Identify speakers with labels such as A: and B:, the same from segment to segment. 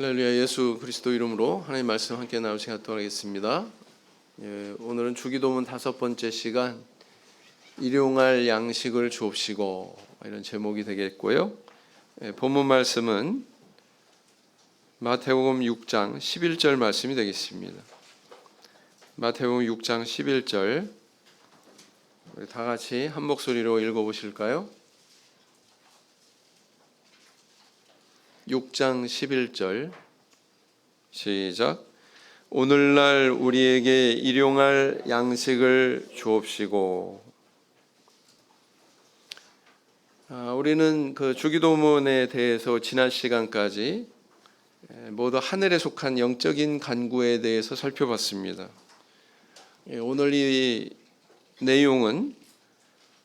A: 할렐루야. 예수 그리스도 이름으로 하나님 말씀 함께 나눌 시간 갖도록 하겠습니다. 오늘은 주기도문 5번째 시간, 일용할 양식을 주옵시고, 이런 제목이 되겠고요. 본문 말씀은 마태복음 6장 11절 말씀이 되겠습니다. 마태복음 6장 11절, 우리 다 같이 한 목소리로 읽어보실까요? 6장 11절 시작. 오늘날 우리에게 일용할 양식을 주옵시고. 우리는 그 주기도문에 대해서 지난 시간까지 모두 하늘에 속한 영적인 간구에 대해서 살펴봤습니다. 오늘 이 내용은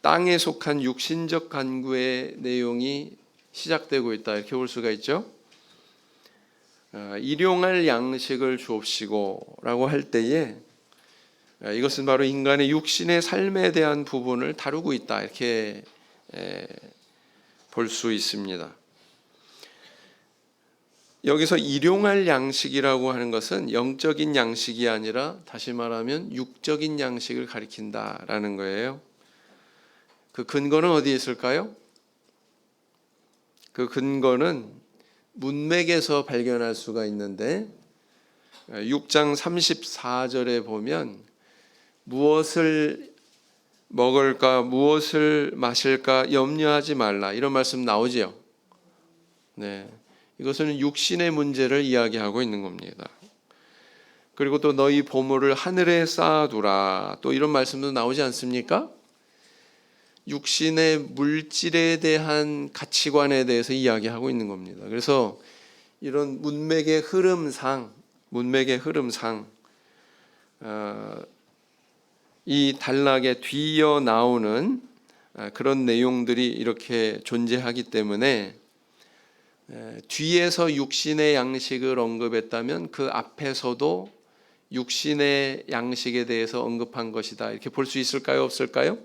A: 땅에 속한 육신적 간구의 내용이 시작되고 있다, 이렇게 볼 수가 있죠. 일용할 양식을 주옵시고 라고 할 때에 이것은 바로 인간의 육신의 삶에 대한 부분을 다루고 있다, 이렇게 볼 수 있습니다. 여기서 일용할 양식이라고 하는 것은 영적인 양식이 아니라 다시 말하면 육적인 양식을 가리킨다라는 거예요. 그 근거는 어디에 있을까요? 그 근거는 문맥에서 발견할 수가 있는데 6장 34절에 보면 무엇을 먹을까 무엇을 마실까 염려하지 말라, 이런 말씀 나오죠. 네, 이것은 육신의 문제를 이야기하고 있는 겁니다. 그리고 또 너희 보물을 하늘에 쌓아두라, 또 이런 말씀도 나오지 않습니까? 육신의 물질에 대한 가치관에 대해서 이야기하고 있는 겁니다. 그래서 이런 문맥의 흐름상 이 단락에 뒤이어 나오는 그런 내용들이 이렇게 존재하기 때문에 뒤에서 육신의 양식을 언급했다면 그 앞에서도 육신의 양식에 대해서 언급한 것이다, 이렇게 볼 수 있을까요, 없을까요?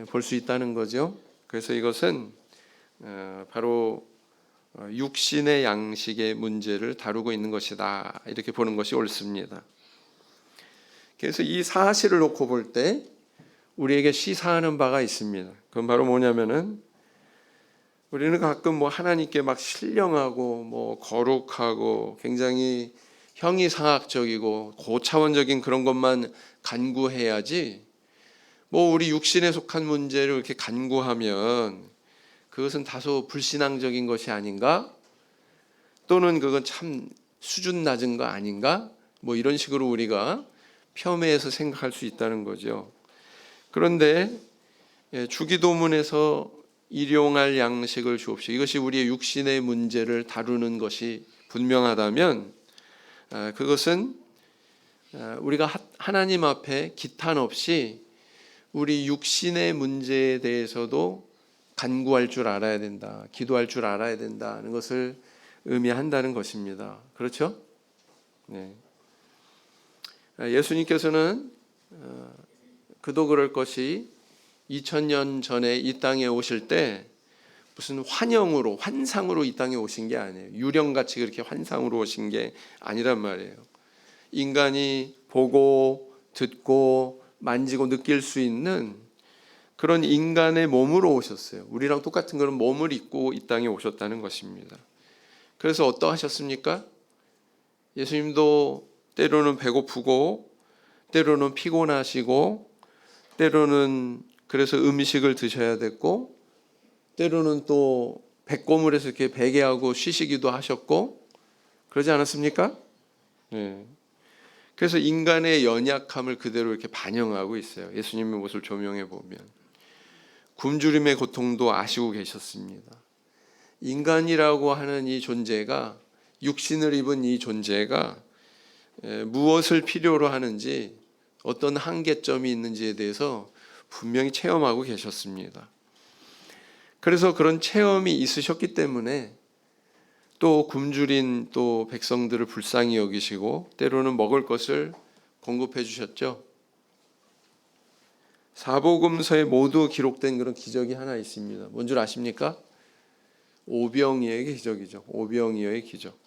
A: 볼 수 있다는 거죠. 그래서 이것은 바로 육신의 양식의 문제를 다루고 있는 것이다, 이렇게 보는 것이 옳습니다. 그래서 이 사실을 놓고 볼 때 우리에게 시사하는 바가 있습니다. 그건 바로 뭐냐면은 우리는 가끔 하나님께 막 신령하고 거룩하고 굉장히 형이상학적이고 고차원적인 그런 것만 간구해야지, 우리 육신에 속한 문제를 이렇게 간구하면 그것은 다소 불신앙적인 것이 아닌가? 또는 그건 참 수준 낮은 거 아닌가? 이런 식으로 우리가 폄훼해서 생각할 수 있다는 거죠. 그런데 주기도문에서 일용할 양식을 주옵시고, 이것이 우리의 육신의 문제를 다루는 것이 분명하다면 그것은 우리가 하나님 앞에 기탄 없이 우리 육신의 문제에 대해서도 간구할 줄 알아야 된다, 기도할 줄 알아야 된다는 것을 의미한다는 것입니다. 그렇죠? 네. 예수님께서는 그도 그럴 것이 2000년 전에 이 땅에 오실 때 무슨 환상으로 이 땅에 오신 게 아니에요. 유령같이 그렇게 환상으로 오신 게 아니란 말이에요. 인간이 보고 듣고 만지고 느낄 수 있는 그런 인간의 몸으로 오셨어요. 우리랑 똑같은 그런 몸을 입고 이 땅에 오셨다는 것입니다. 그래서 어떠하셨습니까? 예수님도 때로는 배고프고 때로는 피곤하시고 때로는 그래서 음식을 드셔야 됐고 때로는 또 백고물에서 이렇게 베개하고 쉬시기도 하셨고 그러지 않았습니까? 네. 그래서 인간의 연약함을 그대로 이렇게 반영하고 있어요. 예수님의 모습을 조명해 보면 굶주림의 고통도 아시고 계셨습니다. 인간이라고 하는 이 존재가, 육신을 입은 이 존재가 무엇을 필요로 하는지, 어떤 한계점이 있는지에 대해서 분명히 체험하고 계셨습니다. 그래서 그런 체험이 있으셨기 때문에 또 굶주린 또 백성들을 불쌍히 여기시고 때로는 먹을 것을 공급해 주셨죠. 사복음서에 모두 기록된 그런 기적이 하나 있습니다. 뭔 줄 아십니까? 오병이어의 기적이죠. 오병이어의 기적.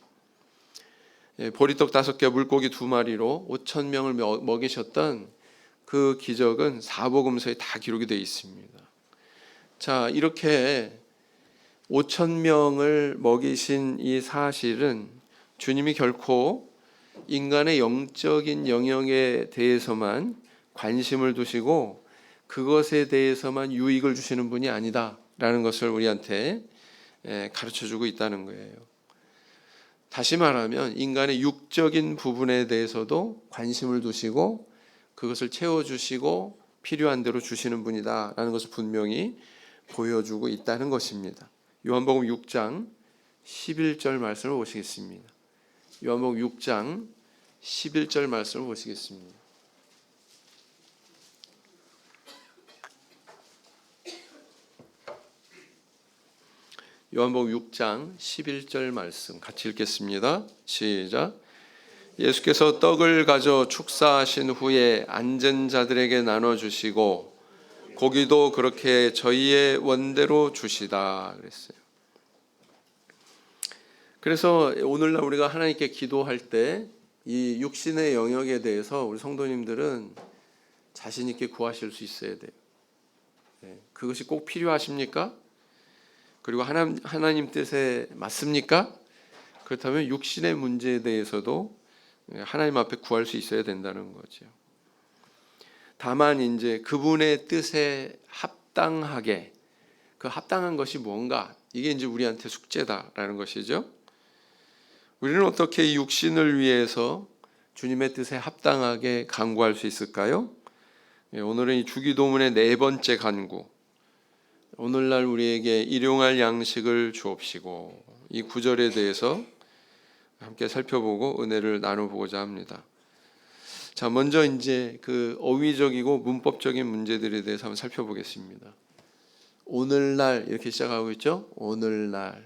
A: 보리떡 5개 물고기 2마리로 5천 명을 먹이셨던 그 기적은 사복음서에 다 기록이 되어 있습니다. 자, 이렇게 5천 명을 먹이신 이 사실은 주님이 결코 인간의 영적인 영역에 대해서만 관심을 두시고 그것에 대해서만 유익을 주시는 분이 아니다라는 것을 우리한테 가르쳐주고 있다는 거예요. 다시 말하면 인간의 육적인 부분에 대해서도 관심을 두시고 그것을 채워주시고 필요한 대로 주시는 분이다라는 것을 분명히 보여주고 있다는 것입니다. 요한복음 6장 11절 말씀을 보시겠습니다. 요한복음 6장 11절 말씀을 보시겠습니다. 요한복음 6장 11절 말씀 같이 읽겠습니다. 시작. 예수께서 떡을 가져 축사하신 후에 앉은 자들에게 나눠주시고 고기도 그렇게 저희의 원대로 주시다 그랬어요. 그래서 오늘날 우리가 하나님께 기도할 때 이 육신의 영역에 대해서 우리 성도님들은 자신 있게 구하실 수 있어야 돼요. 그것이 꼭 필요하십니까? 그리고 하나님 뜻에 맞습니까? 그렇다면 육신의 문제에 대해서도 하나님 앞에 구할 수 있어야 된다는 거죠. 다만 이제 그분의 뜻에 합당하게, 그 합당한 것이 뭔가, 이게 이제 우리한테 숙제다라는 것이죠. 우리는 어떻게 이 육신을 위해서 주님의 뜻에 합당하게 간구할 수 있을까요? 오늘은 이 주기도문의 4번째 간구, 오늘날 우리에게 일용할 양식을 주옵시고, 이 구절에 대해서 함께 살펴보고 은혜를 나눠보고자 합니다. 자, 먼저 이제 그 어휘적이고 문법적인 문제들에 대해서 한번 살펴보겠습니다. 오늘날 이렇게 시작하고 있죠. 오늘날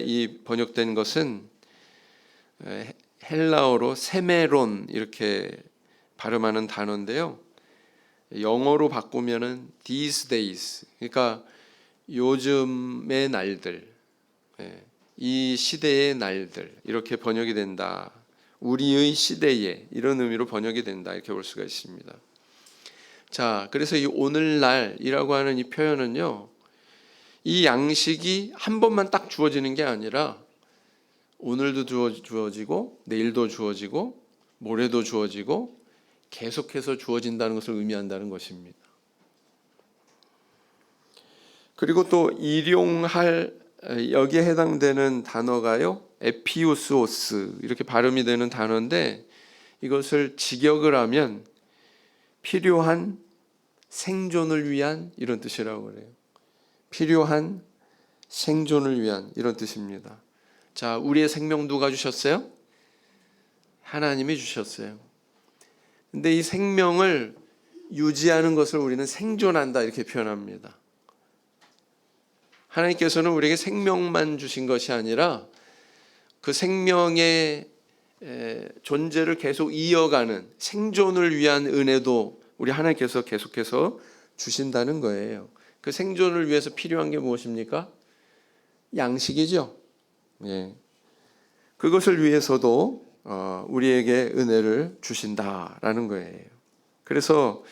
A: 이 번역된 것은 헬라어로 세메론 이렇게 발음하는 단어인데요. 영어로 바꾸면은 these days, 그러니까 요즘의 날들, 이 시대의 날들 이렇게 번역이 된다. 우리의 시대에, 이런 의미로 번역이 된다, 이렇게 볼 수가 있습니다. 자, 그래서 이 오늘날이라고 하는 이 표현은요, 이 양식이 한 번만 딱 주어지는 게 아니라 오늘도 주어지고 내일도 주어지고 모레도 주어지고 계속해서 주어진다는 것을 의미한다는 것입니다. 그리고 또 일용할, 여기에 해당되는 단어가요, 에피우스오스 이렇게 발음이 되는 단어인데, 이것을 직역을 하면 필요한 생존을 위한, 이런 뜻이라고 그래요. 필요한 생존을 위한, 이런 뜻입니다. 자, 우리의 생명 누가 주셨어요? 하나님이 주셨어요. 근데 이 생명을 유지하는 것을 우리는 생존한다, 이렇게 표현합니다. 하나님께서는 우리에게 생명만 주신 것이 아니라 그 생명의 존재를 계속 이어가는 생존을 위한 은혜도 우리 하나님께서 계속해서 주신다는 거예요. 그 생존을 위해서 필요한 게 무엇입니까? 양식이죠. 그것을 위해서도 우리에게 은혜를 주신다라는 거예요. 그래서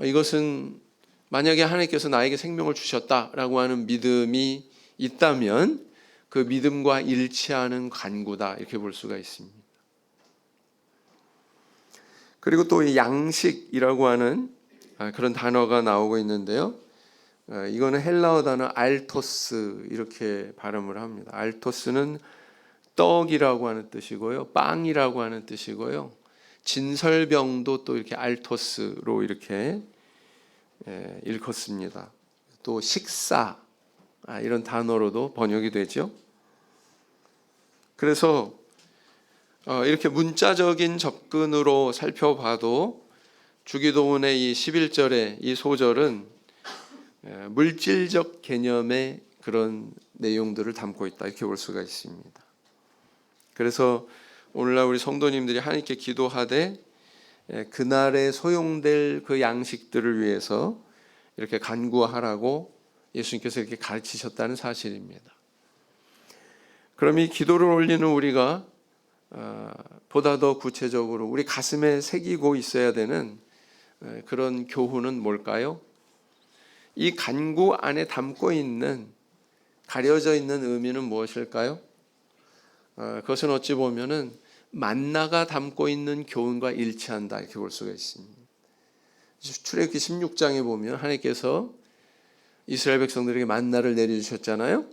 A: 이것은 만약에 하나님께서 나에게 생명을 주셨다라고 하는 믿음이 있다면 그 믿음과 일치하는 간구다, 이렇게 볼 수가 있습니다. 그리고 또 이 양식이라고 하는 그런 단어가 나오고 있는데요. 이거는 헬라어 단어 알토스 이렇게 발음을 합니다. 알토스는 떡이라고 하는 뜻이고요, 빵이라고 하는 뜻이고요, 진설병도 또 이렇게 알토스로 이렇게 읽었습니다. 또 식사, 이런 단어로도 번역이 되죠. 그래서 이렇게 문자적인 접근으로 살펴봐도 주기도문의 이 11절의 이 소절은 물질적 개념의 그런 내용들을 담고 있다, 이렇게 볼 수가 있습니다. 그래서 오늘날 우리 성도님들이 하나님께 기도하되 그날에 소용될 그 양식들을 위해서 이렇게 간구하라고 예수님께서 이렇게 가르치셨다는 사실입니다. 그럼 이 기도를 올리는 우리가 보다 더 구체적으로 우리 가슴에 새기고 있어야 되는 그런 교훈은 뭘까요? 이 간구 안에 담고 있는, 가려져 있는 의미는 무엇일까요? 그것은 어찌 보면은 만나가 담고 있는 교훈과 일치한다, 이렇게 볼 수가 있습니다. 출애굽기 16장에 보면 하나님께서 이스라엘 백성들에게 만나를 내려주셨잖아요.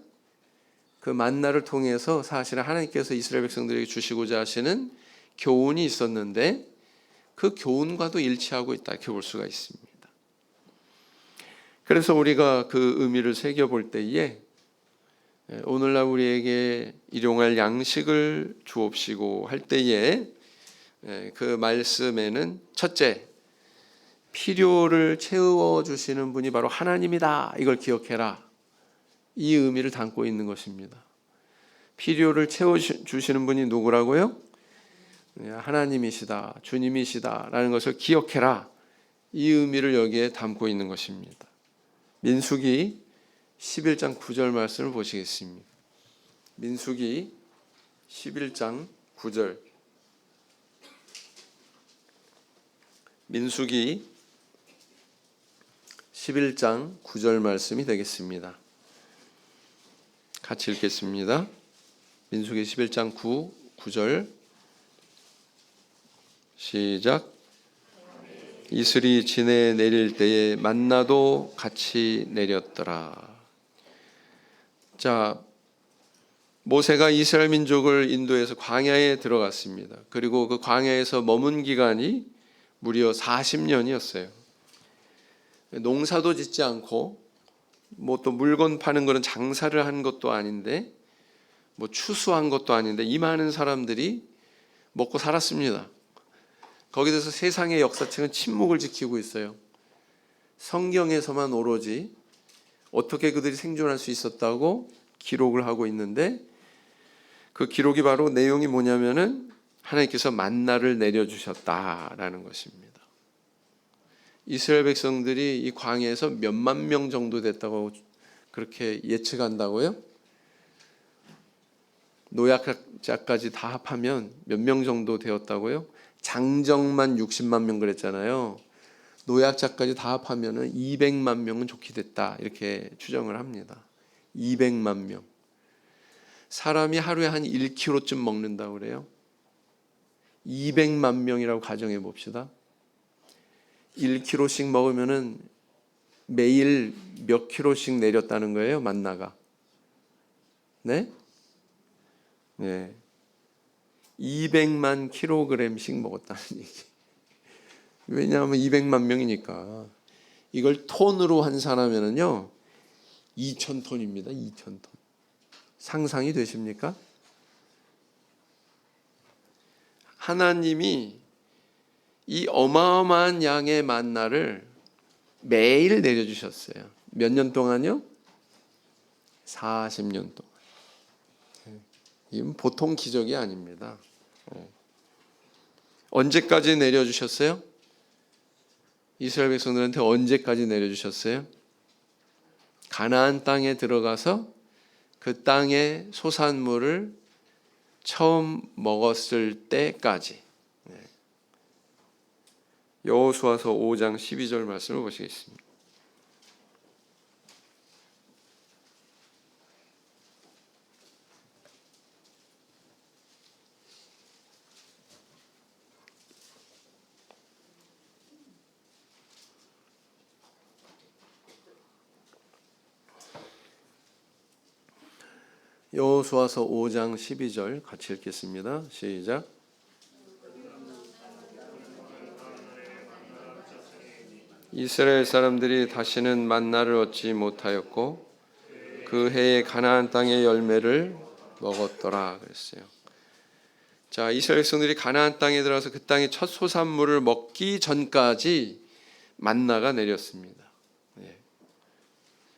A: 그 만나를 통해서 사실은 하나님께서 이스라엘 백성들에게 주시고자 하시는 교훈이 있었는데 그 교훈과도 일치하고 있다, 이렇게 볼 수가 있습니다. 그래서 우리가 그 의미를 새겨볼 때에 오늘날 우리에게 일용할 양식을 주옵시고 할 때에 그 말씀에는 첫째, 필요를 채워주시는 분이 바로 하나님이다, 이걸 기억해라, 이 의미를 담고 있는 것입니다. 필요를 채워주시는 분이 누구라고요? 하나님이시다, 주님이시다 라는 것을 기억해라, 이 의미를 여기에 담고 있는 것입니다. 민수기 11장 9절 말씀을 보시겠습니다. 민수기 11장 9절. 민수기 11장 9절 말씀이 되겠습니다. 같이 읽겠습니다. 민수기 11장 9절 시작. 이슬이 진에 내릴 때에 만나도 같이 내렸더라. 자, 모세가 이스라엘 민족을 인도해서 광야에 들어갔습니다. 그리고 그 광야에서 머문 기간이 무려 40년이었어요. 농사도 짓지 않고 뭐 또 물건 파는 거는 장사를 한 것도 아닌데 뭐 추수한 것도 아닌데 이 많은 사람들이 먹고 살았습니다. 거기에 대해서 세상의 역사책은 침묵을 지키고 있어요. 성경에서만 오로지 어떻게 그들이 생존할 수 있었다고 기록을 하고 있는데 그 기록이 바로 내용이 뭐냐면은 하나님께서 만나를 내려주셨다라는 것입니다. 이스라엘 백성들이 이 광야에서 몇만 명 정도 됐다고 그렇게 예측한다고요? 노약자까지 다 합하면 몇 명 정도 되었다고요? 장정만 60만 명 그랬잖아요. 노약자까지 다 합하면 200만 명은 좋게 됐다, 이렇게 추정을 합니다. 200만 명. 사람이 하루에 한 1kg쯤 먹는다고 그래요. 200만 명이라고 가정해 봅시다. 1kg씩 먹으면은 매일 몇 킬로씩 내렸다는 거예요, 만나가. 네? 네. 200만 킬로그램씩 먹었다는 얘기. 왜냐하면 200만 명이니까. 이걸 톤으로 환산하면은요 2,000톤입니다. 2,000톤. 상상이 되십니까? 하나님이 이 어마어마한 양의 만나를 매일 내려주셨어요. 몇 년 동안요? 40년 동안. 이건 보통 기적이 아닙니다. 언제까지 내려주셨어요? 이스라엘 백성들한테 언제까지 내려주셨어요? 가나안 땅에 들어가서 그 땅의 소산물을 처음 먹었을 때까지. 여호수아서 5장 12절 말씀을 보시겠습니다. 여호수아서 5장 12절 같이 읽겠습니다. 시작. 이스라엘 사람들이 다시는 만나를 얻지 못하였고 그 해에 가나안 땅의 열매를 먹었더라 그랬어요. 자, 이스라엘 백성들이 가나안 땅에 들어가서 그 땅의 첫 소산물을 먹기 전까지 만나가 내렸습니다.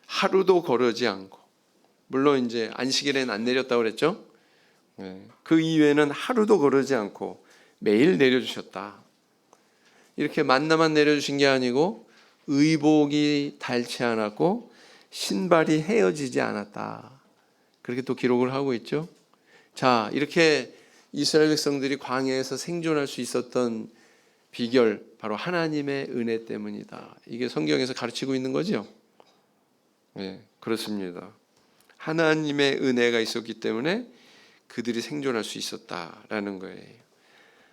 A: 하루도 거르지 않고, 물론 이제 안식일에는 안 내렸다고 그랬죠. 그 이외에는 하루도 거르지 않고 매일 내려주셨다. 이렇게 만나만 내려주신 게 아니고 의복이 닳지 않았고 신발이 헤어지지 않았다. 그렇게 또 기록을 하고 있죠. 자, 이렇게 이스라엘 백성들이 광야에서 생존할 수 있었던 비결, 바로 하나님의 은혜 때문이다. 이게 성경에서 가르치고 있는 거죠. 네, 그렇습니다. 하나님의 은혜가 있었기 때문에 그들이 생존할 수 있었다라는 거예요.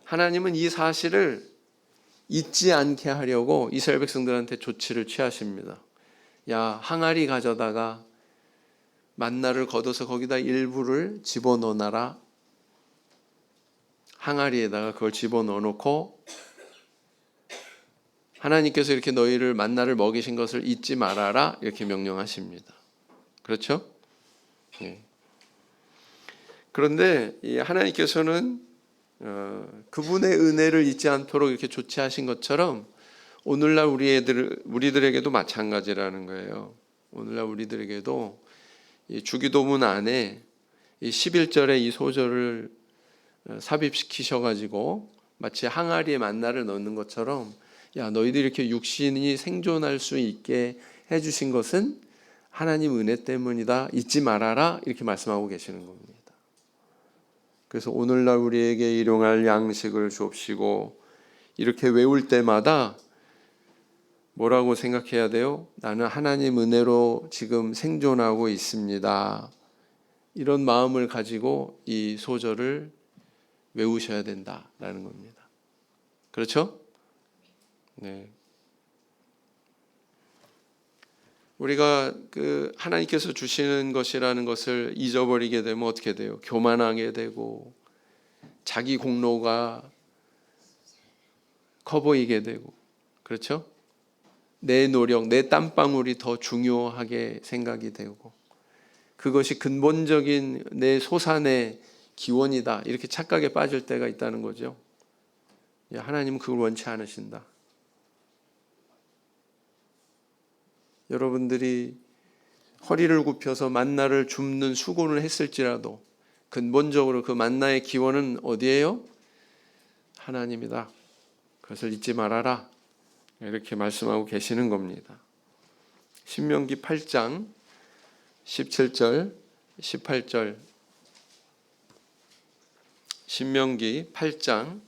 A: 하나님은 이 사실을 잊지 않게 하려고 이스라엘 백성들한테 조치를 취하십니다. 야, 항아리 가져다가 만나를 걷어서 거기다 일부를 집어넣어놔라. 항아리에다가 그걸 집어넣어 놓고 하나님께서 이렇게 너희를 만나를 먹이신 것을 잊지 말아라, 이렇게 명령하십니다. 그렇죠? 네. 그런데 이 하나님께서는 그분의 은혜를 잊지 않도록 이렇게 조치하신 것처럼 오늘날 우리들에게도 마찬가지라는 거예요. 오늘날 우리들에게도 이 주기도문 안에 이 11절의 이 소절을 삽입시키셔가지고 마치 항아리에 만나를 넣는 것처럼, 야, 너희들이 이렇게 육신이 생존할 수 있게 해주신 것은 하나님 은혜 때문이다, 잊지 말아라, 이렇게 말씀하고 계시는 겁니다. 그래서 오늘날 우리에게 일용할 양식을 주옵시고, 이렇게 외울 때마다 뭐라고 생각해야 돼요? 나는 하나님 은혜로 지금 생존하고 있습니다. 이런 마음을 가지고 이 소절을 외우셔야 된다라는 겁니다. 그렇죠? 네. 우리가 하나님께서 주시는 것이라는 것을 잊어버리게 되면 어떻게 돼요? 교만하게 되고 자기 공로가 커 보이게 되고, 그렇죠? 내 노력, 내 땀방울이 더 중요하게 생각이 되고, 그것이 근본적인 내 소산의 기원이다, 이렇게 착각에 빠질 때가 있다는 거죠. 하나님은 그걸 원치 않으신다. 여러분들이 허리를 굽혀서 만나를 줍는 수고를 했을지라도 근본적으로 그 만나의 기원은 어디예요? 하나님이다. 그것을 잊지 말아라. 이렇게 말씀하고 계시는 겁니다. 신명기 8장 17절 18절, 신명기 8장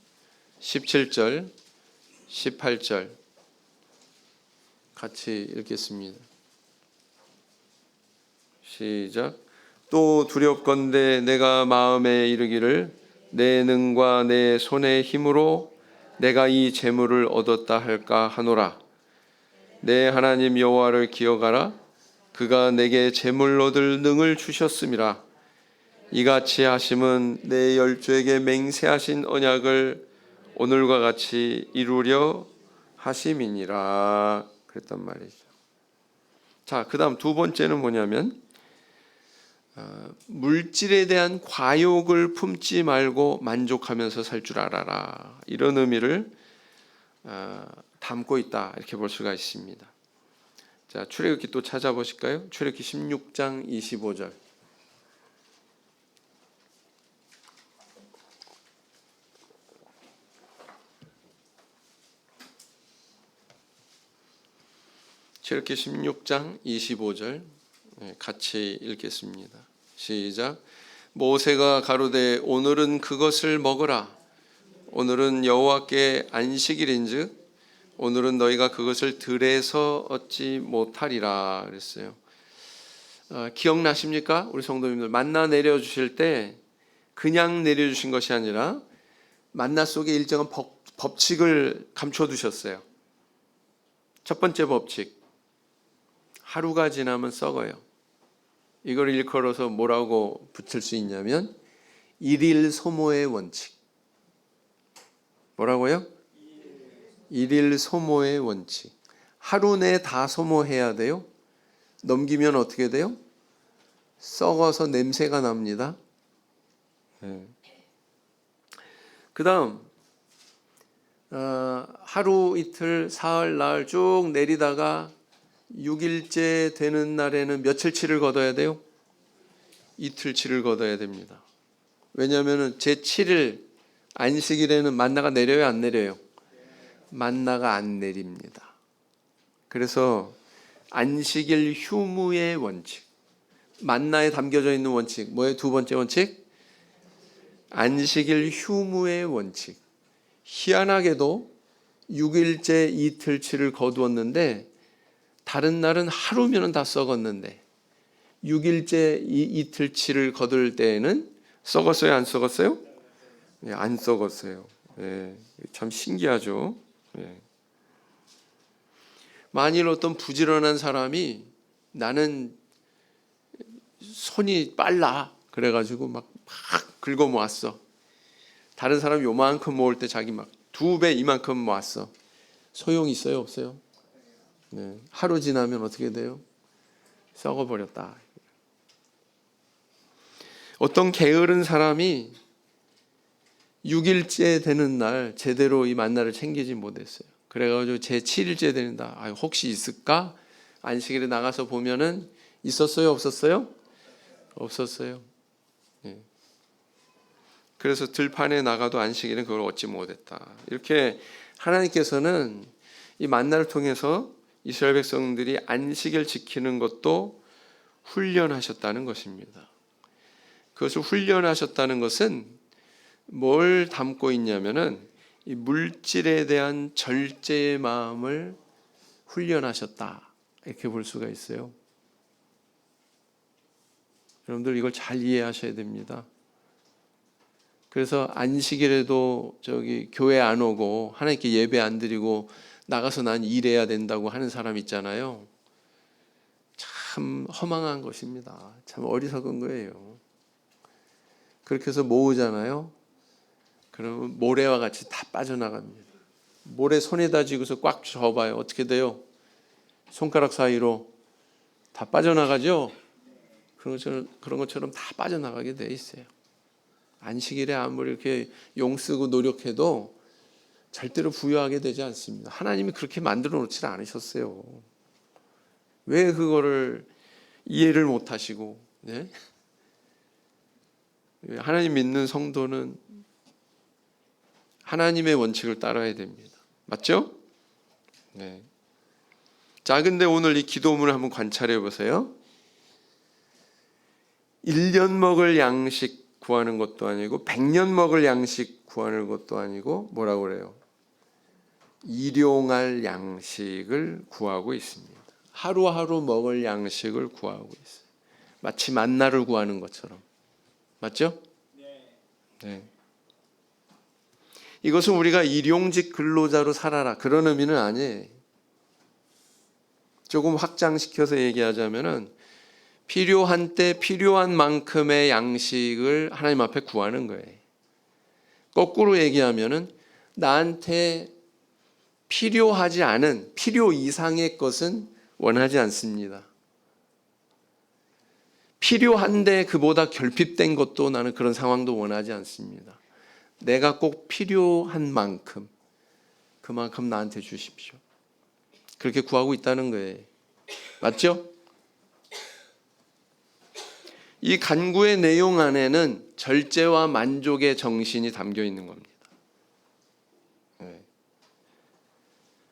A: 17절 18절 같이 읽겠습니다. 시작. 또 두렵건대 내가 마음에 이르기를 내 능과 내 손의 힘으로 내가 이 재물을 얻었다 할까 하노라. 내 하나님 여호와를 기억하라. 그가 내게 재물 얻을 능을 주셨음이라. 이같이 하심은 내 열조에게 맹세하신 언약을 오늘과 같이 이루려 하심이니라. 그랬단 말이죠. 자, 그 다음 두 번째는 뭐냐면 물질에 대한 과욕을 품지 말고 만족하면서 살 줄 알아라. 이런 의미를 담고 있다, 이렇게 볼 수가 있습니다. 자, 출애굽기 또 찾아보실까요? 출애굽기 16장 25절. 출애굽기 16장 25절 같이 읽겠습니다. 시작. 모세가 가로되 오늘은 그것을 먹으라. 오늘은 여호와께 안식일인즉 오늘은 너희가 그것을 들에서 얻지 못하리라 그랬어요. 기억나십니까? 우리 성도님들, 만나 내려주실 때 그냥 내려주신 것이 아니라 만나 속에 일정한 법칙을 감춰두셨어요. 첫 번째 법칙, 하루가 지나면 썩어요. 이걸 일컬어서 뭐라고 붙일 수 있냐면 일일 소모의 원칙. 뭐라고요? 일일 소모의 원칙. 하루 내에 다 소모해야 돼요. 넘기면 어떻게 돼요? 썩어서 냄새가 납니다. 그 다음 하루 이틀 사흘 나흘 쭉 내리다가 6일째 되는 날에는 며칠치를 걷어야 돼요? 이틀치를 걷어야 됩니다. 왜냐하면 제7일 안식일에는 만나가 내려요, 안 내려요? 만나가 안 내립니다. 그래서 안식일 휴무의 원칙, 만나에 담겨져 있는 원칙, 뭐예요? 두 번째 원칙? 안식일 휴무의 원칙. 희한하게도 6일째 이틀치를 거두었는데 다른 날은 하루면 다 썩었는데 6일째 이틀치를 거둘 때에는 썩었어요? 안 썩었어요? 네, 안 썩었어요. 네, 참 신기하죠. 네. 만일 어떤 부지런한 사람이 나는 손이 빨라 그래가지고 막 긁어 모았어. 다른 사람 요만큼 모을 때 자기 막 2배 이만큼 모았어. 소용이 있어요? 없어요? 네. 하루 지나면 어떻게 돼요? 썩어버렸다. 어떤 게으른 사람이 6일째 되는 날 제대로 이 만나를 챙기지 못했어요. 그래가지고 제 7일째 되는다. 혹시 있을까? 안식일에 나가서 보면은 있었어요? 없었어요? 없었어요. 네. 그래서 들판에 나가도 안식일은 그걸 얻지 못했다. 이렇게 하나님께서는 이 만나를 통해서 이스라엘 백성들이 안식일 지키는 것도 훈련하셨다는 것입니다. 그것을 훈련하셨다는 것은 뭘 담고 있냐면은 이 물질에 대한 절제의 마음을 훈련하셨다. 이렇게 볼 수가 있어요. 여러분들 이걸 잘 이해하셔야 됩니다. 그래서 안식일에도 교회 안 오고 하나님께 예배 안 드리고 나가서 난 일해야 된다고 하는 사람 있잖아요. 참 허망한 것입니다. 참 어리석은 거예요. 그렇게 해서 모으잖아요. 그러면 모래와 같이 다 빠져나갑니다. 모래 손에다 쥐고서 꽉 쥐어봐요. 어떻게 돼요? 손가락 사이로 다 빠져나가죠? 그런 것처럼 다 빠져나가게 돼 있어요. 안식일에 아무리 이렇게 용 쓰고 노력해도 절대로 부유하게 되지 않습니다. 하나님이 그렇게 만들어 놓지 않으셨어요. 왜 그거를 이해를 못 하시고, 네? 하나님 믿는 성도는 하나님의 원칙을 따라야 됩니다. 맞죠? 네. 자, 근데 오늘 이 기도문을 한번 관찰해 보세요. 1년 먹을 양식 구하는 것도 아니고 100년 먹을 양식 구하는 것도 아니고 뭐라고 그래요? 일용할 양식을 구하고 있습니다. 하루하루 먹을 양식을 구하고 있어요. 마치 만나를 구하는 것처럼. 맞죠? 네. 이것은 우리가 일용직 근로자로 살아라 그런 의미는 아니에요. 조금 확장시켜서 얘기하자면은 필요한 때 필요한 만큼의 양식을 하나님 앞에 구하는 거예요. 거꾸로 얘기하면은 나한테 필요하지 않은 필요 이상의 것은 원하지 않습니다. 필요한데 그보다 결핍된 것도 나는 그런 상황도 원하지 않습니다. 내가 꼭 필요한 만큼 그만큼 나한테 주십시오. 그렇게 구하고 있다는 거예요. 맞죠? 이 간구의 내용 안에는 절제와 만족의 정신이 담겨 있는 겁니다.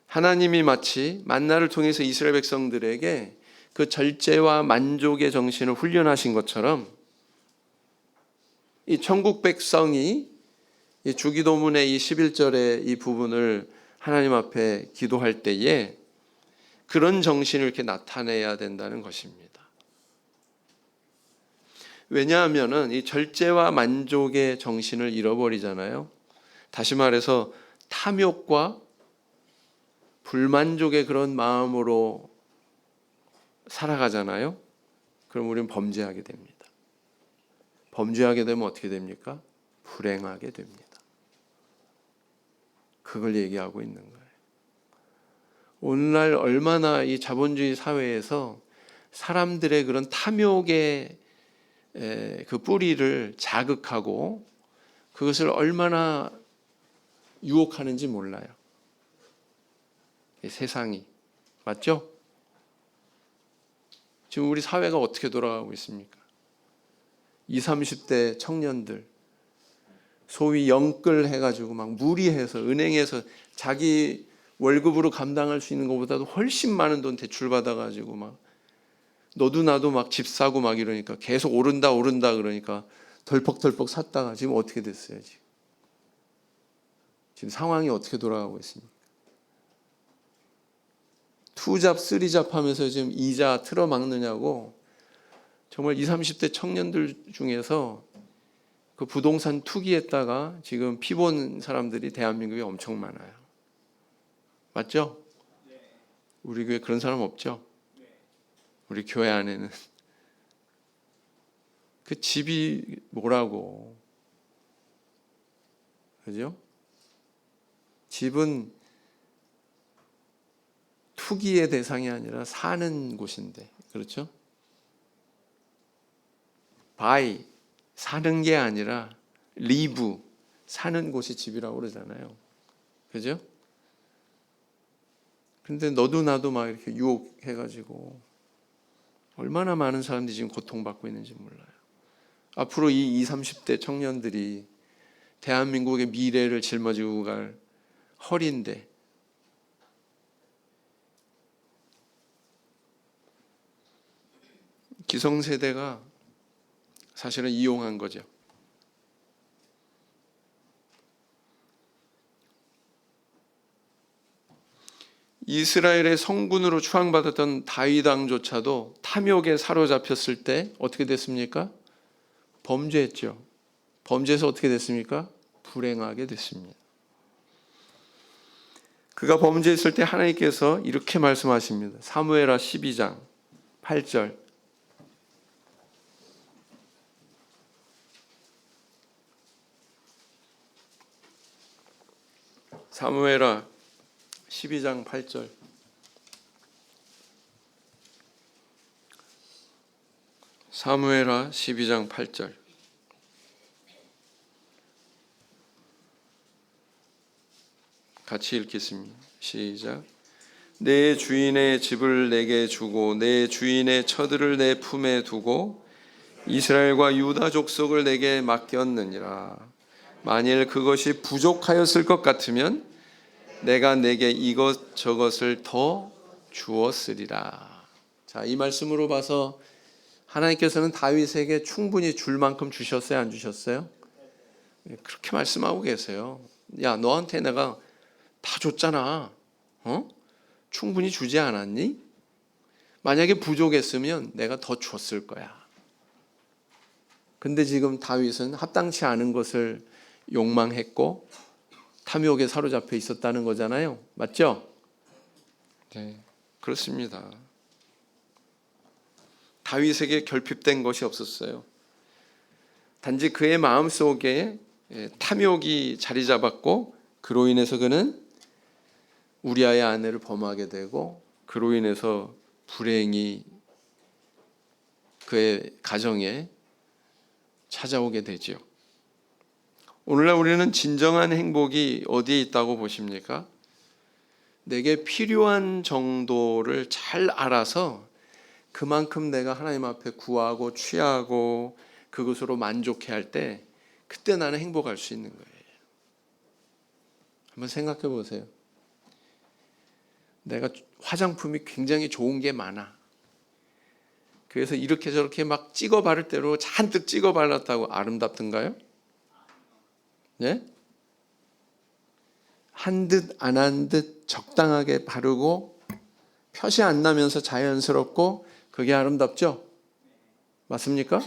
A: 하나님이 마치 만나를 통해서 이스라엘 백성들에게 그 절제와 만족의 정신을 훈련하신 것처럼 이 천국 백성이 이 주기도문의 이 11절의 이 부분을 하나님 앞에 기도할 때에 그런 정신을 이렇게 나타내야 된다는 것입니다. 왜냐하면은 이 절제와 만족의 정신을 잃어버리잖아요. 다시 말해서 탐욕과 불만족의 그런 마음으로 살아가잖아요. 그럼 우리는 범죄하게 됩니다. 범죄하게 되면 어떻게 됩니까? 불행하게 됩니다. 그걸 얘기하고 있는 거예요. 오늘날 얼마나 이 자본주의 사회에서 사람들의 그런 탐욕의 그 뿌리를 자극하고 그것을 얼마나 유혹하는지 몰라요. 세상이. 맞죠? 지금 우리 사회가 어떻게 돌아가고 있습니까? 20, 30대 청년들 소위 영끌 해가지고 막 무리해서 은행에서 자기 월급으로 감당할 수 있는 것보다도 훨씬 많은 돈 대출받아가지고 막 너도 나도 막 집 사고 막 이러니까 계속 오른다 그러니까 덜컥덜컥 샀다가 지금 어떻게 됐어요? 지금 상황이 어떻게 돌아가고 있습니까? 투잡, 쓰리잡 하면서 지금 이자 틀어막느냐고 정말 20, 30대 청년들 중에서 그 부동산 투기했다가 지금 피본 사람들이 대한민국에 엄청 많아요. 맞죠? 우리 교회 그런 사람 없죠? 우리 교회 안에는. 그 집이 뭐라고. 그죠? 집은 투기의 대상이 아니라 사는 곳인데. 그렇죠? 바이, 사는 게 아니라 리브, 사는 곳이 집이라고 그러잖아요. 그죠? 근데 너도 나도 막 이렇게 유혹해가지고 얼마나 많은 사람들이 지금 고통받고 있는지 몰라요. 앞으로 이 20, 30대 청년들이 대한민국의 미래를 짊어지고 갈 허리인데 기성세대가 사실은 이용한 거죠. 이스라엘의 성군으로 추앙받았던 다윗 왕조차도 탐욕에 사로잡혔을 때 어떻게 됐습니까? 범죄했죠. 범죄해서 어떻게 됐습니까? 불행하게 됐습니다. 그가 범죄했을 때 하나님께서 이렇게 말씀하십니다. 사무엘하 12장 8절. 사무엘하 12장 8절. 사무엘하 12장 8절. 같이 읽겠습니다. 시작. 내 주인의 집을 내게 주고 내 주인의 처들을 내 품에 두고 이스라엘과 유다 족속을 내게 맡겼느니라. 만일 그것이 부족하였을 것 같으면 내가 내게 이것저것을 더 주었으리라. 자, 이 말씀으로 봐서 하나님께서는 다윗에게 충분히 줄 만큼 주셨어요, 안 주셨어요? 그렇게 말씀하고 계세요. 야, 너한테 내가 다 줬잖아. 충분히 주지 않았니? 만약에 부족했으면 내가 더 줬을 거야. 근데 지금 다윗은 합당치 않은 것을 욕망했고 탐욕에 사로잡혀 있었다는 거잖아요. 맞죠? 네, 그렇습니다. 다윗에게 결핍된 것이 없었어요. 단지 그의 마음속에 탐욕이 자리 잡았고 그로 인해서 그는 우리아의 아내를 범하게 되고 그로 인해서 불행이 그의 가정에 찾아오게 되죠. 오늘날 우리는 진정한 행복이 어디에 있다고 보십니까? 내게 필요한 정도를 잘 알아서 그만큼 내가 하나님 앞에 구하고 취하고 그것으로 만족해 할 때 그때 나는 행복할 수 있는 거예요. 한번 생각해 보세요. 내가 화장품이 굉장히 좋은 게 많아. 그래서 이렇게 저렇게 막 찍어 바를 대로 잔뜩 찍어 발랐다고 아름답던가요? 네? 한 듯 안 한 듯 적당하게 바르고 펴시 안 나면서 자연스럽고 그게 아름답죠? 맞습니까?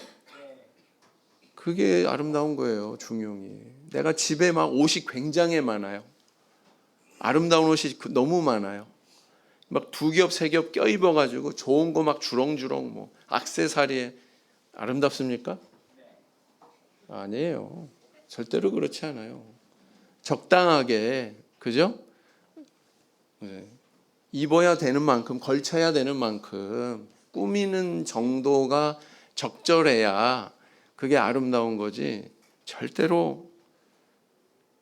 A: 그게 아름다운 거예요, 중용이. 내가 집에 막 옷이 굉장히 많아요. 아름다운 옷이 너무 많아요. 막 두 겹, 세 겹 껴입어가지고 좋은 거 막 주렁주렁 뭐 액세서리에 아름답습니까? 아니에요. 절대로 그렇지 않아요. 적당하게, 그죠? 네. 입어야 되는 만큼, 걸쳐야 되는 만큼 꾸미는 정도가 적절해야 그게 아름다운 거지. 절대로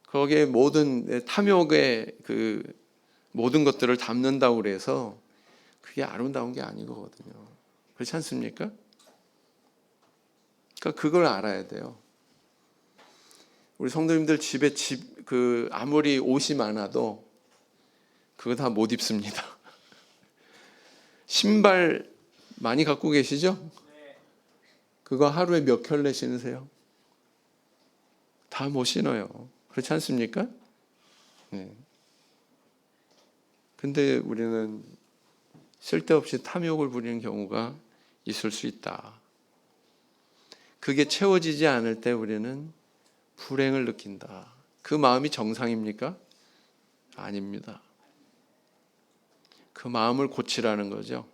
A: 거기에 모든 탐욕의 그 모든 것들을 담는다고 그래서 그게 아름다운 게 아니거든요. 그렇지 않습니까? 그러니까 그걸 알아야 돼요. 우리 성도님들 집에 아무리 옷이 많아도 그거 다 못 입습니다. 신발 많이 갖고 계시죠? 그거 하루에 몇 켤레 신으세요? 다 못 신어요. 그렇지 않습니까? 네. 근데 우리는 쓸데없이 탐욕을 부리는 경우가 있을 수 있다. 그게 채워지지 않을 때 우리는 불행을 느낀다. 그 마음이 정상입니까? 아닙니다. 그 마음을 고치라는 거죠.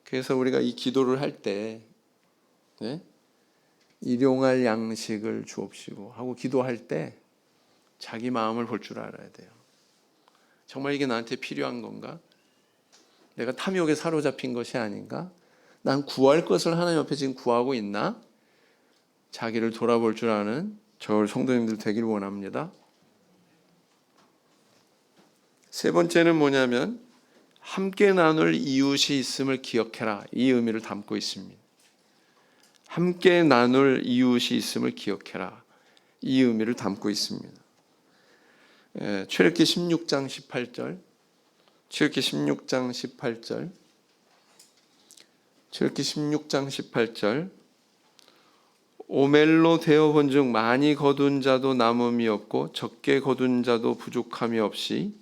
A: 그래서 우리가 이 기도를 할 때, 네? 일용할 양식을 주옵시고 하고 기도할 때 자기 마음을 볼 줄 알아야 돼요. 정말 이게 나한테 필요한 건가? 내가 탐욕에 사로잡힌 것이 아닌가? 난 구할 것을 하나님 앞에 지금 구하고 있나? 자기를 돌아볼 줄 아는 저울 성도님들 되길 원합니다. 세 번째는 뭐냐면 함께 나눌 이웃이 있음을 기억해라. 이 의미를 담고 있습니다. 함께 나눌 이웃이 있음을 기억해라. 이 의미를 담고 있습니다. 출애굽기 16장 18절. 출애굽기 16장 18절. 출애굽기 16장 18절. 오멜로 되어 본 중 많이 거둔 자도 남음이 없고 적게 거둔 자도 부족함이 없이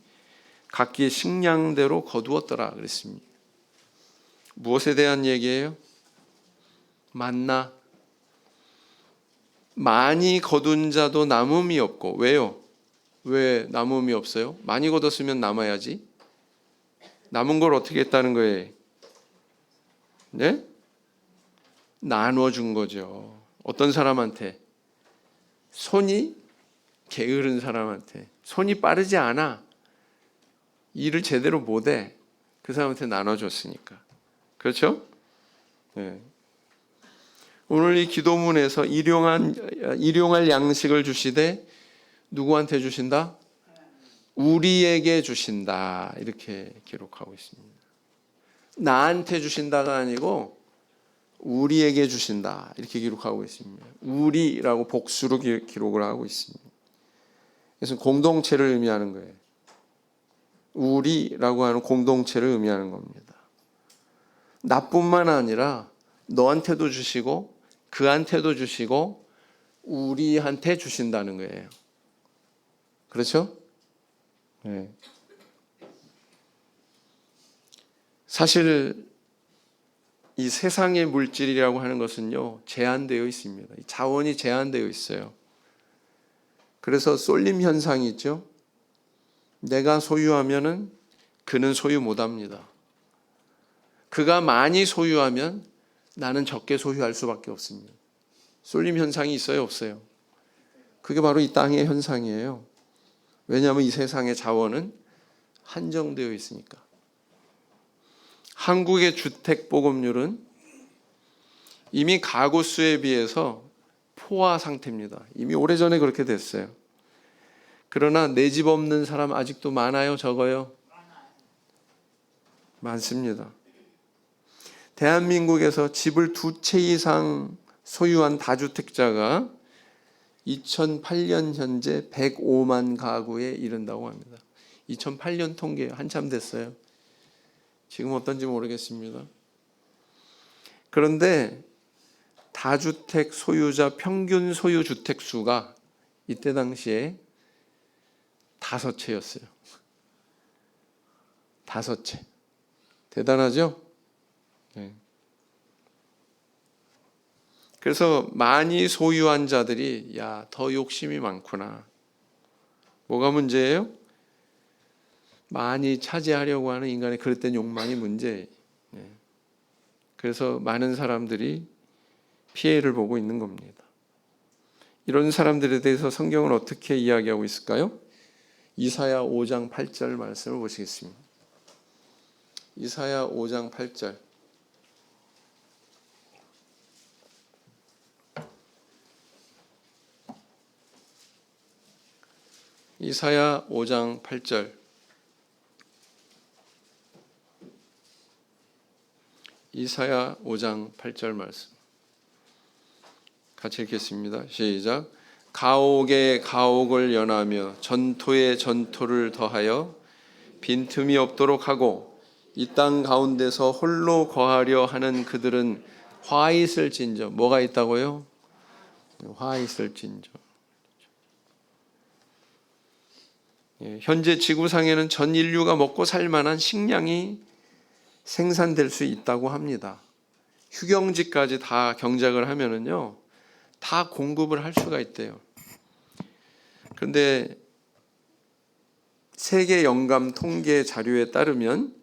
A: 각기 식량대로 거두었더라 그랬습니다. 무엇에 대한 얘기예요? 만나. 많이 거둔 자도 남음이 없고. 왜요? 왜 남음이 없어요? 많이 거뒀으면 남아야지. 남은 걸 어떻게 했다는 거예요? 네? 나눠준 거죠. 어떤 사람한테? 손이 게으른 사람한테. 손이 빠르지 않아. 일을 제대로 못해. 그 사람한테 나눠줬으니까. 그렇죠? 네. 오늘 이 기도문에서 일용할 양식을 주시되 누구한테 주신다? 우리에게 주신다. 이렇게 기록하고 있습니다. 나한테 주신다가 아니고 우리에게 주신다. 이렇게 기록하고 있습니다. 우리라고 복수로 기록을 하고 있습니다. 그래서 공동체를 의미하는 거예요. 우리라고 하는 공동체를 의미하는 겁니다. 나뿐만 아니라 너한테도 주시고 그한테도 주시고 우리한테 주신다는 거예요. 그렇죠? 네. 사실 이 세상의 물질이라고 하는 것은요, 제한되어 있습니다. 자원이 제한되어 있어요. 그래서 쏠림 현상이 있죠. 내가 소유하면은 그는 소유 못합니다. 그가 많이 소유하면 나는 적게 소유할 수밖에 없습니다. 쏠림 현상이 있어요, 없어요? 그게 바로 이 땅의 현상이에요. 왜냐하면 이 세상의 자원은 한정되어 있으니까. 한국의 주택 보급률은 이미 가구 수에 비해서 포화 상태입니다. 이미 오래전에 그렇게 됐어요. 그러나 내 집 없는 사람 아직도 많아요, 적어요? 많습니다. 대한민국에서 집을 2채 이상 소유한 다주택자가 2008년 현재 105만 가구에 이른다고 합니다. 2008년 통계 한참 됐어요. 지금 어떤지 모르겠습니다. 그런데 다주택 소유자 평균 소유 주택 수가 이때 당시에 5채였어요. 5채. 대단하죠? 네. 그래서 많이 소유한 자들이 더 욕심이 많구나. 뭐가 문제예요? 많이 차지하려고 하는 인간의 그릇된 욕망이 문제예요. 네. 그래서 많은 사람들이 피해를 보고 있는 겁니다. 이런 사람들에 대해서 성경은 어떻게 이야기하고 있을까요? 이사야 5장 8절 말씀을 보시겠습니다. 이사야 5장 8절. 이사야 5장 8절. 이사야 5장 8절 말씀. 같이 읽겠습니다. 시작. 가옥에 가옥을 연하며 전토에 전토를 더하여 빈틈이 없도록 하고 이 땅 가운데서 홀로 거하려 하는 그들은 화 있을진저. 뭐가 있다고요? 화 있을진저. 현재 지구상에는 전 인류가 먹고 살 만한 식량이 생산될 수 있다고 합니다. 휴경지까지 다 경작을 하면은요, 다 공급을 할 수가 있대요. 그런데 세계 영감 통계 자료에 따르면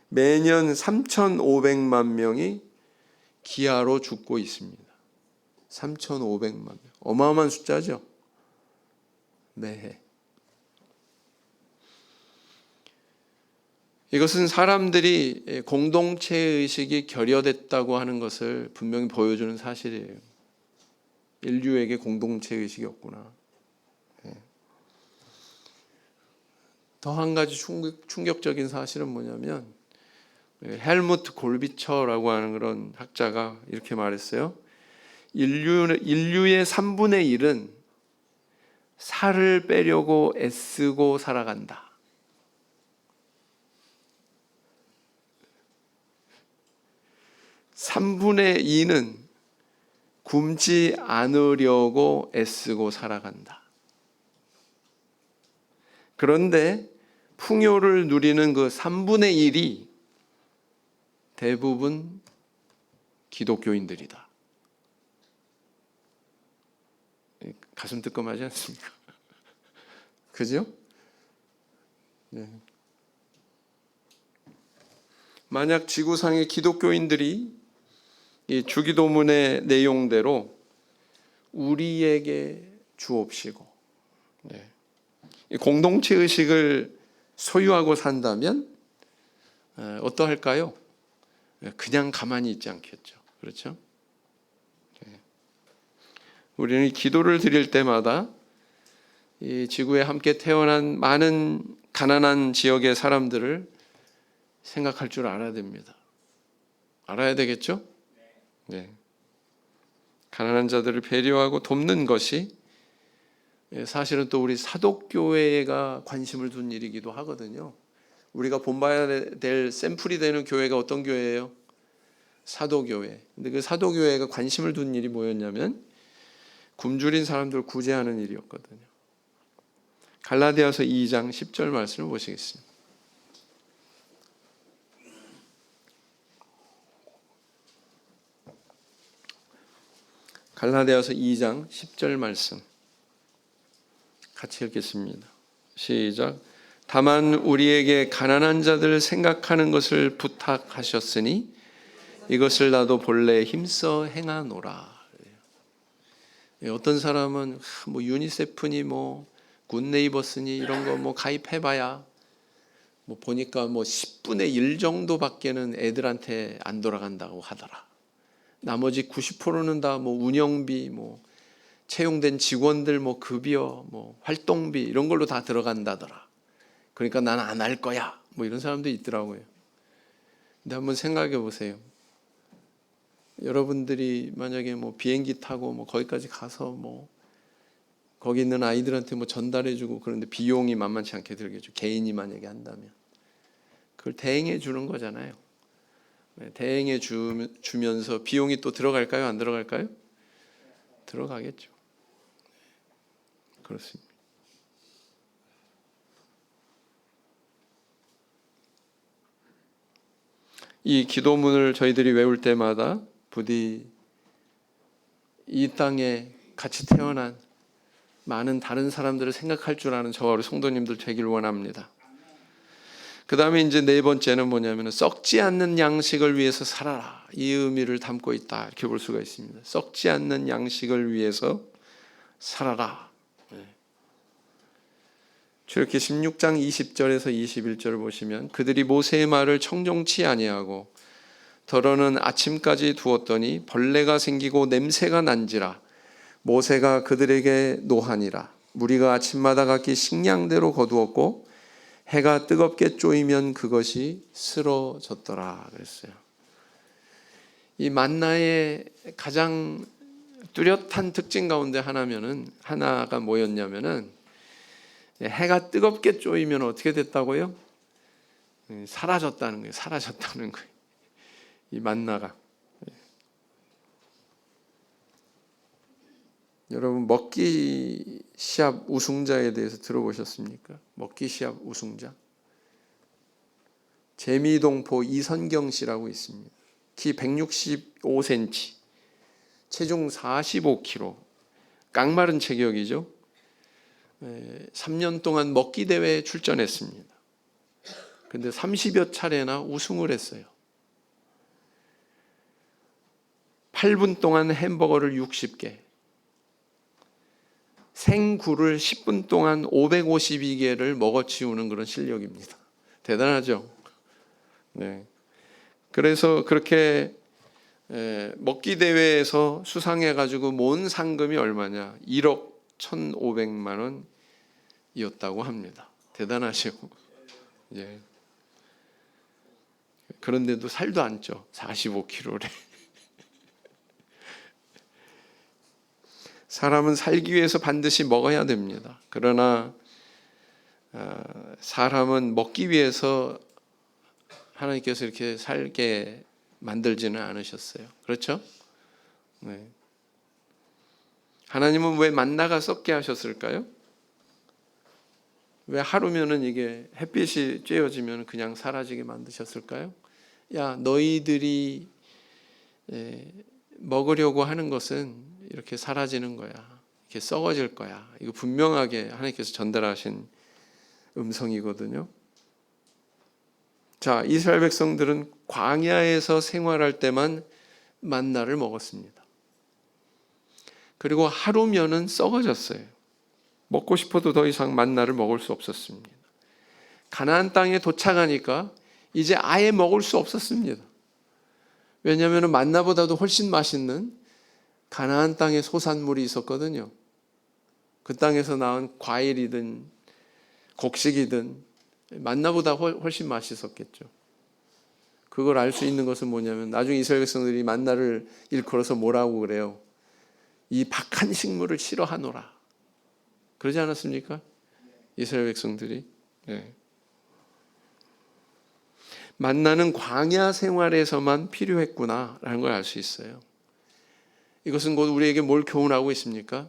A: 매년 3,500만 명이 기아로 죽고 있습니다. 3,500만 명. 어마어마한 숫자죠. 매해. 이것은 사람들이 공동체 의식이 결여됐다고 하는 것을 분명히 보여주는 사실이에요. 인류에게 공동체 의식이 없구나. 더 한 가지 충격적인 사실은 뭐냐면 헬무트 골비처라고 하는 그런 학자가 이렇게 말했어요. 인류의 3분의 1은 살을 빼려고 애쓰고 살아간다. 3분의 2는 굶지 않으려고 애쓰고 살아간다. 그런데 풍요를 누리는 그 3분의 1이 대부분 기독교인들이다. 가슴 뜨끔하지 않습니까? 그죠? 네. 만약 지구상의 기독교인들이 이 주기도문의 내용대로 우리에게 주옵시고 공동체 의식을 소유하고 산다면 어떠할까요? 그냥 가만히 있지 않겠죠. 그렇죠? 우리는 기도를 드릴 때마다 이 지구에 함께 태어난 많은 가난한 지역의 사람들을 생각할 줄 알아야 됩니다. 알아야 되겠죠? 네. 가난한 자들을 배려하고 돕는 것이 사실은 또 우리 사독교회가 관심을 둔 일이기도 하거든요. 우리가 본받아야 될 샘플이 되는 교회가 어떤 교회예요? 사도교회. 근데 그 사도교회가 관심을 둔 일이 뭐였냐면 굶주린 사람들을 구제하는 일이었거든요. 갈라디아서 2장 10절 말씀을 보시겠습니다. 갈라디아서 2장 10절 말씀 같이 읽겠습니다. 시작. 다만 우리에게 가난한 자들을 생각하는 것을 부탁하셨으니 이것을 나도 본래 힘써 행하노라. 어떤 사람은 뭐 유니세프니 뭐 굿네이버스니 이런 거 뭐 가입해봐야 뭐 보니까 뭐 10분의 1 정도밖에는 애들한테 안 돌아간다고 하더라. 나머지 90%는 다 뭐 운영비, 뭐 채용된 직원들 뭐 급여, 뭐 활동비 이런 걸로 다 들어간다더라. 그러니까 난 안 할 거야. 뭐 이런 사람도 있더라고요. 근데 한번 생각해 보세요. 여러분들이 만약에 뭐 비행기 타고 뭐 거기까지 가서 뭐 거기 있는 아이들한테 뭐 전달해주고 그런데 비용이 만만치 않게 들겠죠. 개인이 만약에 한다면 그걸 대행해 주는 거잖아요. 대행해 주면서 비용이 또 들어갈까요? 안 들어갈까요? 들어가겠죠. 그렇습니다. 이 기도문을 저희들이 외울 때마다 부디 이 땅에 같이 태어난 많은 다른 사람들을 생각할 줄 아는 저와 우리 성도님들 되길 원합니다. 그 다음에 이제 네 번째는 뭐냐면 썩지 않는 양식을 위해서 살아라. 이 의미를 담고 있다. 이렇게 볼 수가 있습니다. 썩지 않는 양식을 위해서 살아라. 출애굽기 16장 20절에서 21절을 보시면 그들이 모세의 말을 청종치 아니하고 더러는 아침까지 두었더니 벌레가 생기고 냄새가 난지라 모세가 그들에게 노하니라. 무리가 아침마다 각기 식량대로 거두었고 해가 뜨겁게 쪼이면 그것이 쓰러졌더라 그랬어요. 이 만나의 가장 뚜렷한 특징 가운데 하나가 뭐였냐면은 해가 뜨겁게 쪼이면 어떻게 됐다고요? 사라졌다는 거예요. 사라졌다는 거예요. 이 만나가. 여러분 먹기 시합 우승자에 대해서 들어보셨습니까? 먹기 시합 우승자. 재미동포 이선경 씨라고 있습니다. 키 165cm, 체중 45kg, 깡마른 체격이죠. 3년 동안 먹기 대회에 출전했습니다. 근데 30여 차례나 우승을 했어요. 8분 동안 햄버거를 60개, 생굴을 10분 동안 552개를 먹어치우는 그런 실력입니다. 대단하죠? 네. 그래서 그렇게 먹기 대회에서 수상해가지고 모은 상금이 얼마냐? 1억 1,500만 원이었다고 합니다. 대단하죠? 예. 그런데도 살도 안 쪄. 45kg래. 사람은 살기 위해서 반드시 먹어야 됩니다. 그러나 사람은 먹기 위해서 하나님께서 이렇게 살게 만들지는 않으셨어요. 그렇죠? 네. 하나님은 왜 만나가 썩게 하셨을까요? 왜 하루면은 이게 햇빛이 쬐어지면 그냥 사라지게 만드셨을까요? 야, 너희들이 먹으려고 하는 것은 이렇게 사라지는 거야. 이렇게 썩어질 거야. 이거 분명하게 하나님께서 전달하신 음성이거든요. 자, 이스라엘 백성들은 광야에서 생활할 때만 만나를 먹었습니다. 그리고 하루면은 썩어졌어요. 먹고 싶어도 더 이상 만나를 먹을 수 없었습니다. 가나안 땅에 도착하니까 이제 아예 먹을 수 없었습니다. 왜냐하면 만나보다도 훨씬 맛있는 가나안 땅에 소산물이 있었거든요. 그 땅에서 나온 과일이든 곡식이든 만나보다 훨씬 맛있었겠죠. 그걸 알 수 있는 것은 뭐냐면 나중에 이스라엘 백성들이 만나를 일컬어서 뭐라고 그래요? 이 박한 식물을 싫어하노라. 그러지 않았습니까? 이스라엘 백성들이. 네. 만나는 광야 생활에서만 필요했구나라는 걸 알 수 있어요. 이것은 곧 우리에게 뭘 교훈하고 있습니까?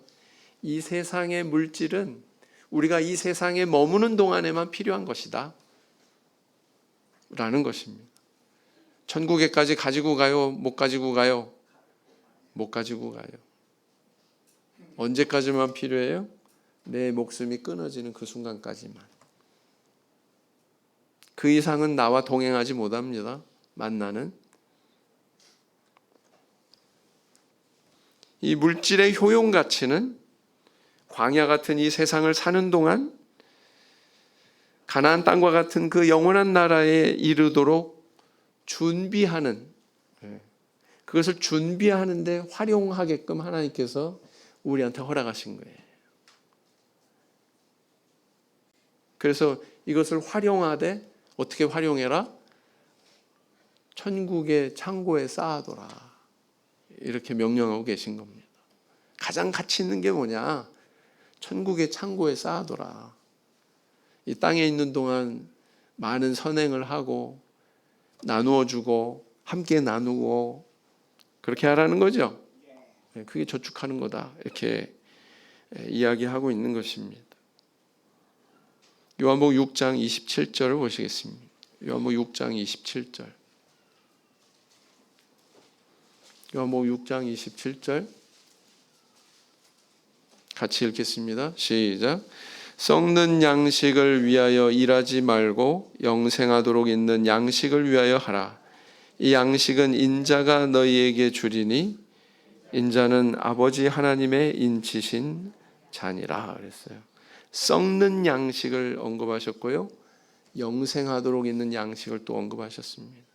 A: 이 세상의 물질은 우리가 이 세상에 머무는 동안에만 필요한 것이다 라는 것입니다. 천국에까지 가지고 가요? 못 가지고 가요? 못 가지고 가요. 언제까지만 필요해요? 내 목숨이 끊어지는 그 순간까지만. 그 이상은 나와 동행하지 못합니다. 만나는. 이 물질의 효용 가치는 광야 같은 이 세상을 사는 동안 가나안 땅과 같은 그 영원한 나라에 이르도록 준비하는, 그것을 준비하는데 활용하게끔 하나님께서 우리한테 허락하신 거예요. 그래서 이것을 활용하되 어떻게 활용해라? 천국의 창고에 쌓아둬라. 이렇게 명령하고 계신 겁니다. 가장 가치 있는 게 뭐냐? 천국의 창고에 쌓아둬라. 이 땅에 있는 동안 많은 선행을 하고 나누어 주고 함께 나누고 그렇게 하라는 거죠. 그게 저축하는 거다. 이렇게 이야기하고 있는 것입니다. 요한복음 6장 27절을 보시겠습니다. 요한복음 6장 27절. 요한복음 6장 27절 같이 읽겠습니다. 시작. 썩는 양식을 위하여 일하지 말고 영생하도록 있는 양식을 위하여 하라. 이 양식은 인자가 너희에게 주리니 인자는 아버지 하나님의 인치신 자니라 그랬어요. 썩는 양식을 언급하셨고요. 영생하도록 있는 양식을 또 언급하셨습니다.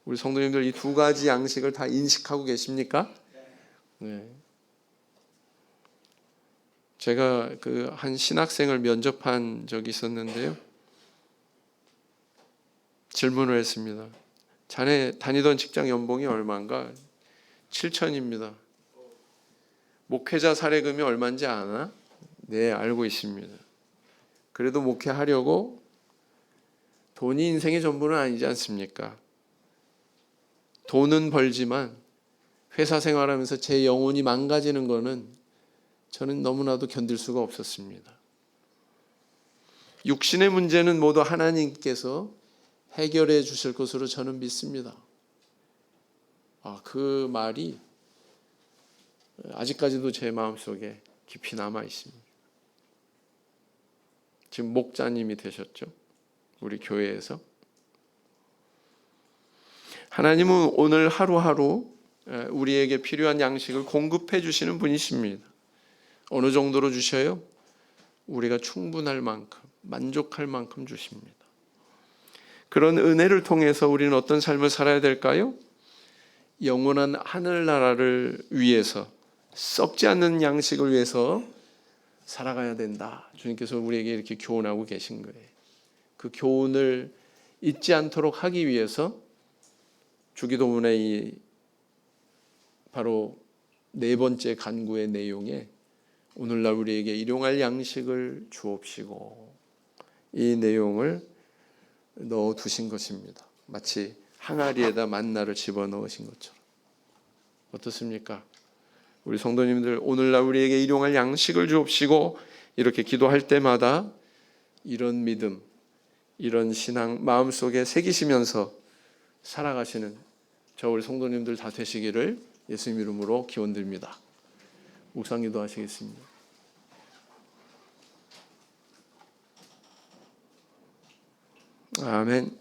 A: 우리 성도님들 이 두 가지 양식을 다 인식하고 계십니까? 네. 제가 그 한 신학생을 면접한 적이 있었는데요. 질문을 했습니다. 자네 다니던 직장 연봉이 얼마인가? 7천입니다. 목회자 사례금이 얼마인지 아나? 네, 알고 있습니다. 그래도 목회하려고 돈이 인생의 전부는 아니지 않습니까? 돈은 벌지만 회사 생활하면서 제 영혼이 망가지는 거는 저는 너무나도 견딜 수가 없었습니다. 육신의 문제는 모두 하나님께서 해결해 주실 것으로 저는 믿습니다. 그 말이 아직까지도 제 마음속에 깊이 남아 있습니다. 지금 목자님이 되셨죠? 우리 교회에서. 하나님은 오늘 하루하루 우리에게 필요한 양식을 공급해 주시는 분이십니다. 어느 정도로 주셔요? 우리가 충분할 만큼, 만족할 만큼 주십니다. 그런 은혜를 통해서 우리는 어떤 삶을 살아야 될까요? 영원한 하늘나라를 위해서, 썩지 않는 양식을 위해서 살아가야 된다. 주님께서 우리에게 이렇게 교훈하고 계신 거예요. 그 교훈을 잊지 않도록 하기 위해서 주기도문의 이 바로 네 번째 간구의 내용에 오늘날 우리에게 일용할 양식을 주옵시고 이 내용을 넣어두신 것입니다. 마치 항아리에다 만나를 집어넣으신 것처럼. 어떻습니까? 우리 성도님들 오늘날 우리에게 일용할 양식을 주옵시고 이렇게 기도할 때마다 이런 믿음, 이런 신앙 마음속에 새기시면서 살아가시는 저 우리 성도님들 다 되시기를 예수님 이름으로 기원드립니다. 묵상기도 하시겠습니다. 아멘.